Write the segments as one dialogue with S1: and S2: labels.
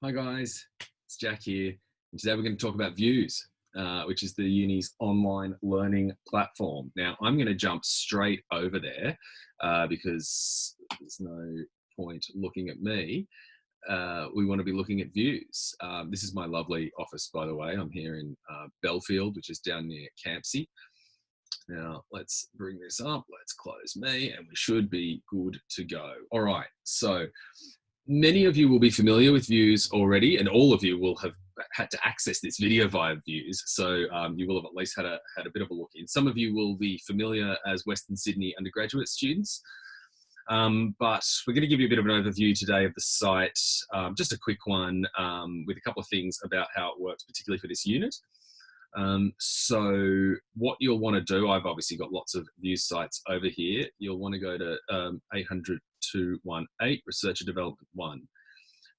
S1: Hi guys, it's Jack here, and today we're going to talk about vUWS, which is the uni's online learning platform. Now, I'm going to jump straight over there because there's no point looking at me. We want to be looking at vUWS. This is my lovely office, by the way. I'm here in Belfield, which is down near Campsie. Now, let's bring this up. Let's close me, and we should be good to go. All right, so many of you will be familiar with vUWS already, and all of you will have had to access this video via vUWS. So you will have at least had a bit of a look in. Some of you will be familiar as Western Sydney undergraduate students, but we're going to give you a bit of an overview today of the site, just a quick one with a couple of things about how it works, particularly for this unit. So what you'll want to do, I've obviously got lots of vUWS sites over here. You'll want to go to 800-218 Research and Development 1.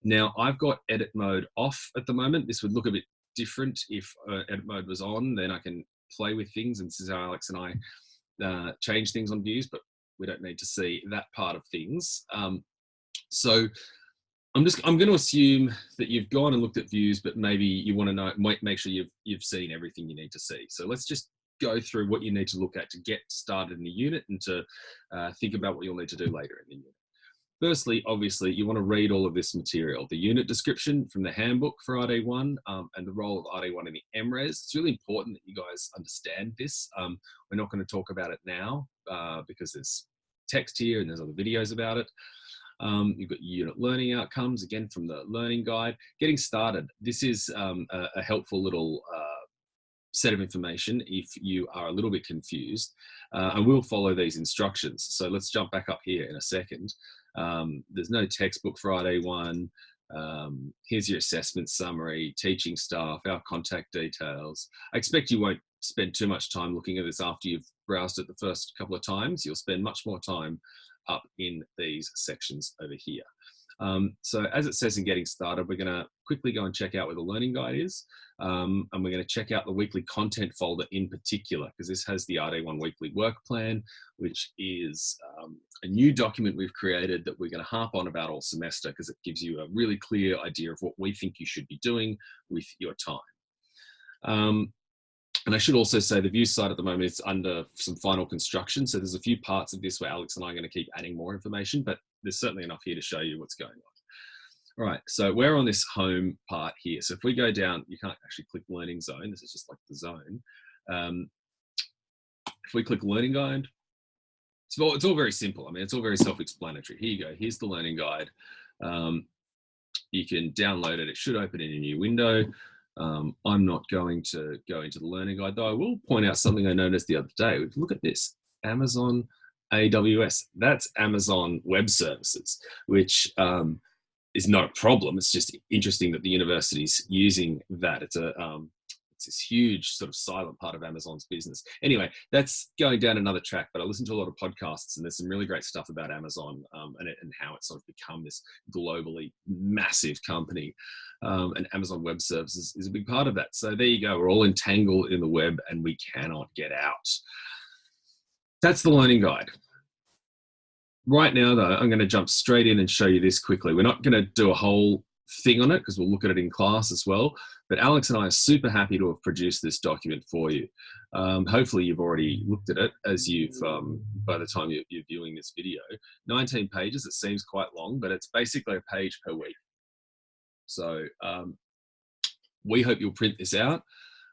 S1: Now I've got edit mode off at the moment. This would look a bit different if edit mode was on, then I can play with things, and this is how Alex and I change things on vUWS, but we don't need to see that part of things. So I'm going to assume that you've gone and looked at vUWS, but maybe you want to know, make sure you've seen everything you need to see. So let's just go through what you need to look at to get started in the unit and to think about what you'll need to do later in the unit. Firstly, obviously, you want to read all of this material, the unit description from the handbook for RD1 and the role of RD1 in the MRes. It's really important that you guys understand this. We're not going to talk about it now because there's text here and there's other videos about it. You've got unit learning outcomes, again, from the learning guide. Getting started, this is a helpful little set of information if you are a little bit confused, and we'll follow these instructions. So let's jump back up here in a second. There's no textbook for RD1. Here's your assessment summary, teaching staff, our contact details. I expect you won't spend too much time looking at this after you've browsed it the first couple of times. You'll spend much more time up in these sections over here. So as it says in getting started, we're going to quickly go and check out where the learning guide is, and we're going to check out the weekly content folder in particular, because this has the RD1 weekly work plan, which is a new document we've created that we're going to harp on about all semester, because it gives you a really clear idea of what we think you should be doing with your time. And I should also say the vUWS site at the moment is under some final construction. So there's a few parts of this where Alex and I are going to keep adding more information, but there's certainly enough here to show you what's going on. All right, so we're on this home part here. So if we go down, you can't actually click learning zone. This is just like the zone. If we click learning guide, it's all very simple. I mean, it's all very self-explanatory. Here you go. Here's the learning guide. You can download it. It should open in a new window. I'm not going to go into the learning guide, though I will point out something I noticed the other day. Look at this, Amazon AWS. That's Amazon Web Services, which is not a problem. It's just interesting that the university's using that. It's this huge sort of silent part of Amazon's business. Anyway, that's going down another track, but I listen to a lot of podcasts, and there's some really great stuff about Amazon and how it's sort of become this globally massive company. And Amazon Web Services is a big part of that. So there you go. We're all entangled in the web and we cannot get out. That's the learning guide. Right now, though, I'm going to jump straight in and show you this quickly. We're not going to do a whole thing on it because we'll look at it in class as well. But Alex and I are super happy to have produced this document for you. Hopefully you've already looked at it as you've, by the time you're viewing this video. 19 pages, it seems quite long, but it's basically a page per week. So we hope you'll print this out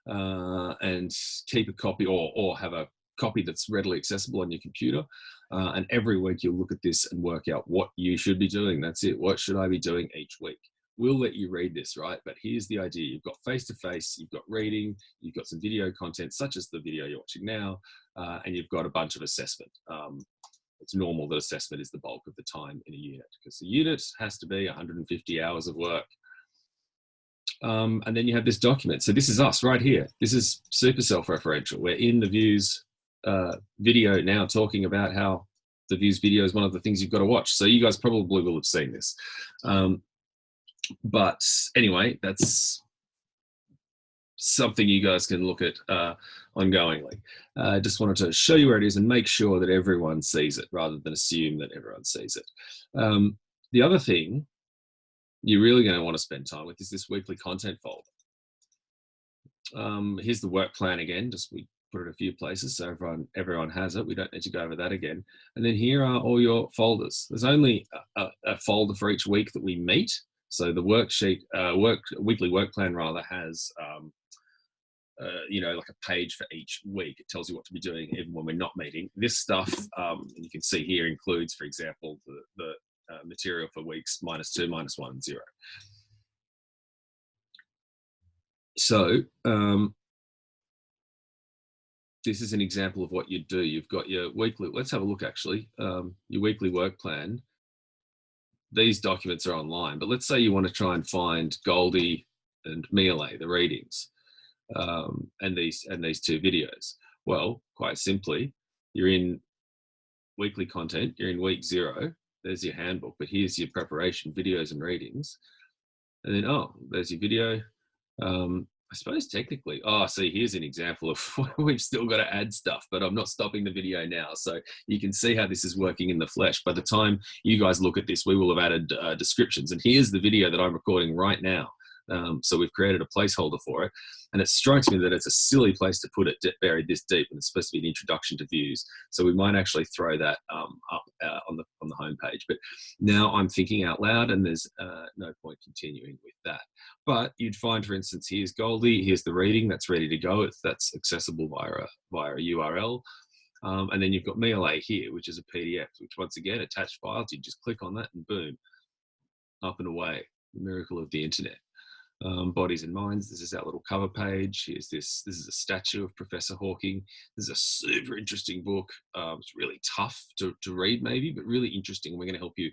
S1: and keep a copy or have a copy that's readily accessible on your computer. And every week you'll look at this and work out what you should be doing. That's it. What should I be doing each week? We'll let you read this, right? But here's the idea. You've got face-to-face, you've got reading, you've got some video content, such as the video you're watching now, and you've got a bunch of assessment. It's normal that assessment is the bulk of the time in a unit, because the unit has to be 150 hours of work. And then you have this document. So this is us right here. This is super self-referential. We're in the vUWS video now talking about how the vUWS video is one of the things you've got to watch. So you guys probably will have seen this. But anyway, that's something you guys can look at ongoingly. I just wanted to show you where it is and make sure that everyone sees it rather than assume that everyone sees it. The other thing you're really going to want to spend time with is this weekly content folder. Here's the work plan again, just we put it a few places so everyone has it. We don't need to go over that again. And then here are all your folders. There's only a folder for each week that we meet. So the worksheet, weekly work plan rather, has like a page for each week. It tells you what to be doing even when we're not meeting. This stuff, you can see here, includes, for example, the material for weeks -2, -1, and 0. So this is an example of what you do. You've got your weekly, let's have a look actually, your weekly work plan. These documents are online, but let's say you want to try and find Goldie and Miele, the readings, and these two videos. Well, quite simply, you're in weekly content, you're in week 0, there's your handbook, but here's your preparation, videos and readings. And then, oh, there's your video. I suppose technically, see, here's an example of we've still got to add stuff, but I'm not stopping the video now. So you can see how this is working in the flesh. By the time you guys look at this, we will have added descriptions. And here's the video that I'm recording right now. So we've created a placeholder for it. And it strikes me that it's a silly place to put it buried this deep, and it's supposed to be an introduction to views. So we might actually throw that up on the homepage. But now I'm thinking out loud, and there's no point continuing with that. But you'd find, for instance, here's Goldie, here's the reading that's ready to go. That's accessible via a URL. And then you've got Miele here, which is a PDF, which once again, attached files, you just click on that and boom, up and away. The miracle of the internet. Bodies and Minds, this is our little cover page. Here's this is a statue of Professor Hawking. This is a super interesting book. It's really tough to read maybe, but really interesting. We're going to help you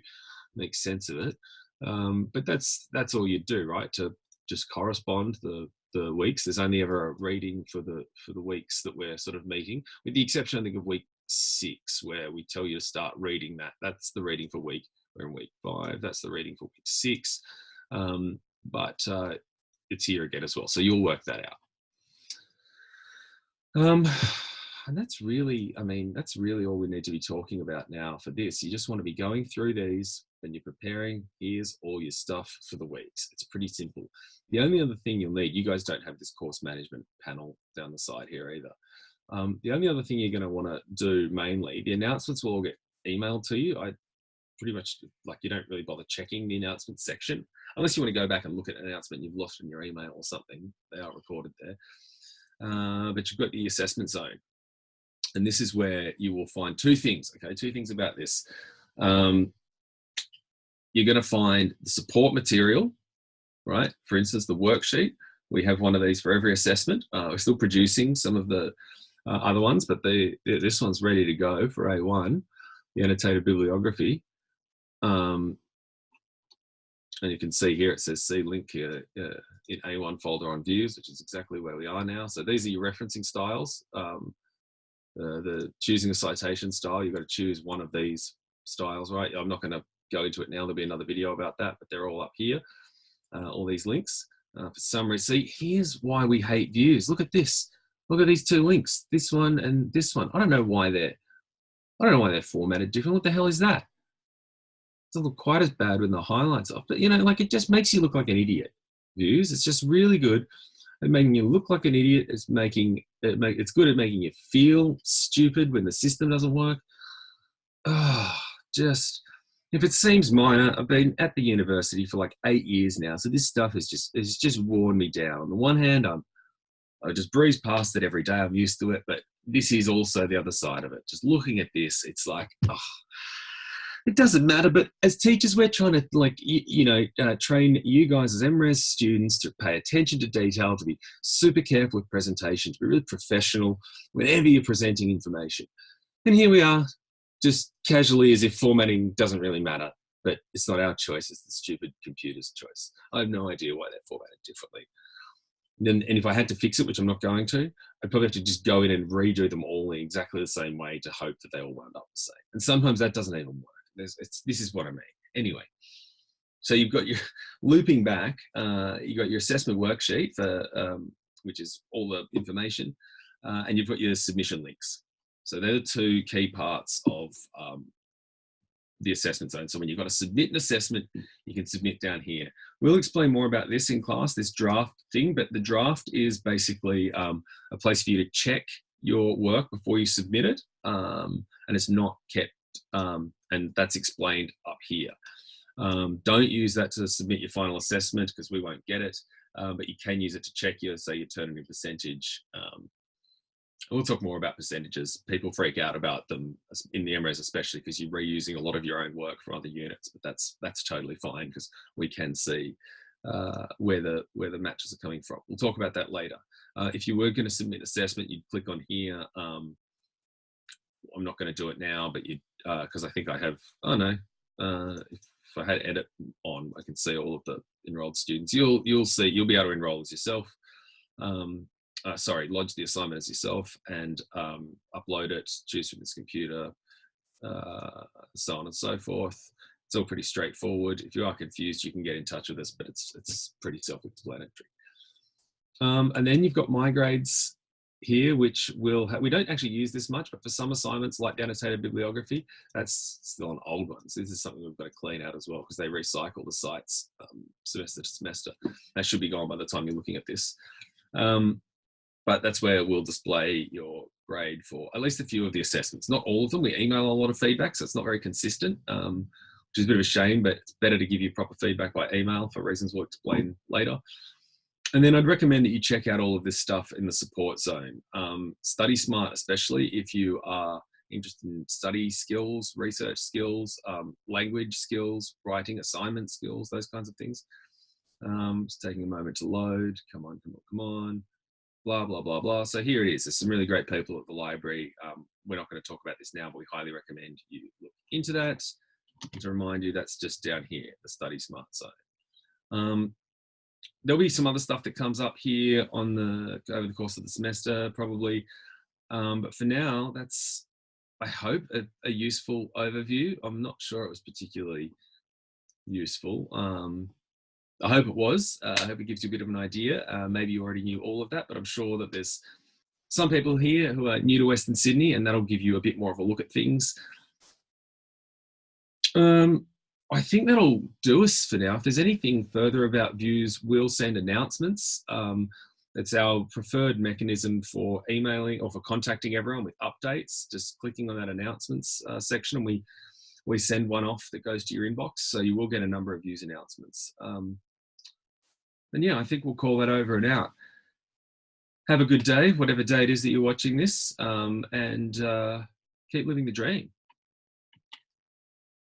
S1: make sense of it. But that's all you do, right? To just correspond the weeks. There's only ever a reading for the weeks that we're sort of meeting, with the exception, I think, of week 6, where we tell you to start reading that. That's the reading for week. We're in week 5. That's the reading for week 6. But it's here again as well. So you'll work that out. And that's really, that's really all we need to be talking about now for this. You just want to be going through these when you're preparing. Here's all your stuff for the weeks. It's pretty simple. The only other thing you'll need, you guys don't have this course management panel down the side here either. The only other thing you're going to want to do mainly, the announcements will all get emailed to you. I pretty much, you don't really bother checking the announcements section unless you want to go back and look at an announcement you've lost in your email or something. They are recorded there. But you've got the assessment zone, and this is where you will find 2 things. Okay, 2 things about this. You're going to find the support material, right? For instance, the worksheet. We have one of these for every assessment. We're still producing some of the other ones, but this one's ready to go for A1, the annotated bibliography. And you can see here it says see link here in A1 folder on views, which is exactly where we are now. So these are your referencing styles. The choosing a citation style, you've got to choose one of these styles, right? I'm not going to go into it now. There'll be another video about that, but they're all up here, all these links. For summary, see, here's why we hate views. Look at this. Look at these 2 links, this one and this one. I don't know why they're formatted different. What the hell is that? It doesn't look quite as bad when the highlights off, but it just makes you look like an idiot. Views, it's just really good at making you look like an idiot. It's good at making you feel stupid when the system doesn't work. Just, if it seems minor, I've been at the university for 8 years now, so this stuff has just worn me down. On the one hand, I just breeze past it every day. I'm used to it, but this is also the other side of it. Just looking at this, it's like, it doesn't matter, but as teachers, we're trying to train you guys as MRes students to pay attention to detail, to be super careful with presentation, to be really professional whenever you're presenting information. And here we are, just casually, as if formatting doesn't really matter, but it's not our choice, it's the stupid computer's choice. I have no idea why they're formatted differently. And if I had to fix it, which I'm not going to, I'd probably have to just go in and redo them all in exactly the same way to hope that they all wound up the same. And sometimes that doesn't even work. This is what I mean. Anyway, so you've got your looping back. You've got your assessment worksheet for which is all the information, and you've got your submission links. So they're the 2 key parts of the assessment zone. So when you've got to submit an assessment, you can submit down here. We'll explain more about this in class, this draft thing, but the draft is basically a place for you to check your work before you submit it, and it's not kept, and that's explained up here. Don't use that to submit your final assessment because we won't get it, but you can use it to check your, say, your turnitin percentage. We'll talk more about percentages. People freak out about them in the MRes, especially because you're reusing a lot of your own work from other units, but that's totally fine because we can see where the matches are coming from. We'll talk about that later. If you were going to submit assessment, you'd click on here. I'm not going to do it now, but you because I think I have. Oh no, if I had edit on, I can see all of the enrolled students. You'll see. You'll be able to enroll as yourself. Lodge the assignment as yourself and upload it, choose from this computer, so on and so forth. It's all pretty straightforward. If you are confused, you can get in touch with us, but it's pretty self-explanatory. And then you've got my grades here, which we don't actually use this much, but for some assignments like the annotated bibliography, that's still on old ones. This is something we've got to clean out as well because they recycle the sites semester to semester. That should be gone by the time you're looking at this. But that's where we'll display your grade for at least a few of the assessments. Not all of them. We email a lot of feedback, so it's not very consistent, which is a bit of a shame, but it's better to give you proper feedback by email for reasons we'll explain later. And then I'd recommend that you check out all of this stuff in the support zone. Study Smart, especially if you are interested in study skills, research skills, language skills, writing assignment skills, those kinds of things. Just taking a moment to load. Come on. Blah, blah, blah, blah. So here it is. There's some really great people at the library. We're not going to talk about this now, but we highly recommend you look into that. To remind you, that's just down here, the Study Smart zone. There'll be some other stuff that comes up here over the course of the semester, probably. But for now, that's, I hope, a useful overview. I'm not sure it was particularly useful. I hope it was. I hope it gives you a bit of an idea. Maybe you already knew all of that, but I'm sure that there's some people here who are new to Western Sydney, and that'll give you a bit more of a look at things. I think that'll do us for now. If there's anything further about views, we'll send announcements. It's our preferred mechanism for emailing or for contacting everyone with updates. Just clicking on that announcements section, and we send one off that goes to your inbox. So you will get a number of views announcements. And yeah, I think we'll call that over and out. Have a good day, whatever day it is that you're watching this, and keep living the dream.